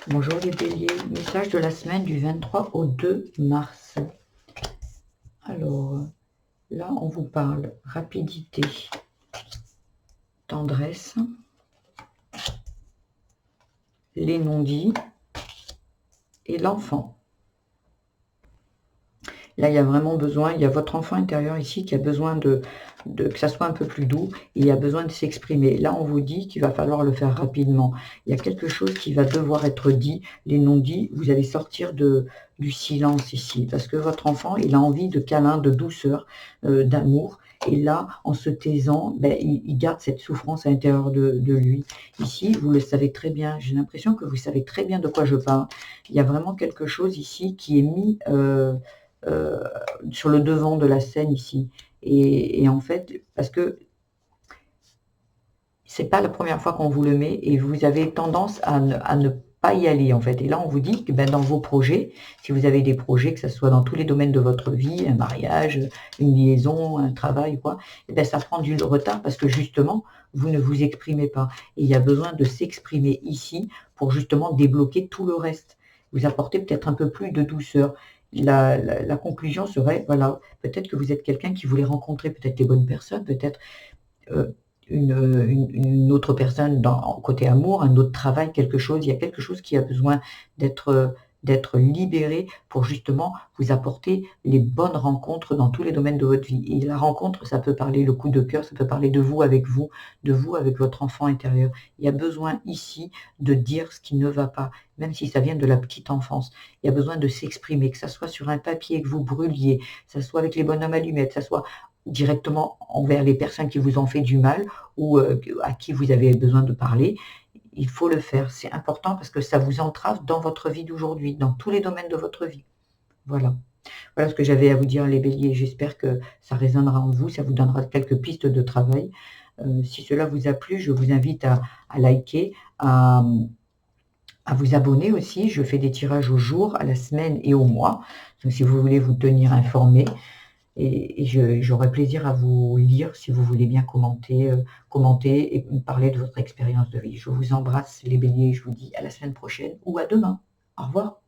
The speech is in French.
Bonjour les béliers, message de la semaine du 23 au 2 mars. Alors, là, on vous parle rapidité, tendresse, les non-dits et l'enfant. Là, il y a vraiment besoin, il y a votre enfant intérieur ici qui a besoin que ça soit un peu plus doux et il a besoin de s'exprimer. Là, on vous dit qu'il va falloir le faire rapidement. Il y a quelque chose qui va devoir être dit. Les non-dits, vous allez sortir du silence ici parce que votre enfant, il a envie de câlin, de douceur, d'amour. Et là, en se taisant, il garde cette souffrance à l'intérieur de lui. Ici, vous le savez très bien. J'ai l'impression que vous savez très bien de quoi je parle. Il y a vraiment quelque chose ici qui est mis sur le devant de la scène ici. Et en fait, parce que c'est pas la première fois qu'on vous le met et vous avez tendance à ne pas y aller en fait. Et là, on vous dit que dans vos projets, si vous avez des projets, que ce soit dans tous les domaines de votre vie, un mariage, une liaison, un travail, quoi, et ça prend du retard parce que justement, vous ne vous exprimez pas. Et il y a besoin de s'exprimer ici pour justement débloquer tout le reste. Vous apportez peut-être un peu plus de douceur. La conclusion serait, voilà, peut-être que vous êtes quelqu'un qui voulait rencontrer peut-être les bonnes personnes, peut-être euh, une autre personne côté amour, un autre travail, quelque chose. Il y a quelque chose qui a besoin d'être libéré pour justement vous apporter les bonnes rencontres dans tous les domaines de votre vie. Et la rencontre, ça peut parler le coup de cœur, ça peut parler de vous avec votre enfant intérieur. Il y a besoin ici de dire ce qui ne va pas, même si ça vient de la petite enfance. Il y a besoin de s'exprimer, que ça soit sur un papier que vous brûliez, que ça soit avec les bonhommes allumettes, que ça soit directement envers les personnes qui vous ont fait du mal ou à qui vous avez besoin de parler. Il faut le faire, c'est important parce que ça vous entrave dans votre vie d'aujourd'hui, dans tous les domaines de votre vie. Voilà. Voilà ce que j'avais à vous dire les béliers. J'espère que ça résonnera en vous, ça vous donnera quelques pistes de travail. Si cela vous a plu, je vous invite à liker, à vous abonner aussi. Je fais des tirages au jour, à la semaine et au mois. Donc si vous voulez vous tenir informé, et j'aurai plaisir à vous lire si vous voulez bien commenter et parler de votre expérience de vie. Je vous embrasse les béliers, je vous dis à la semaine prochaine ou à demain. Au revoir.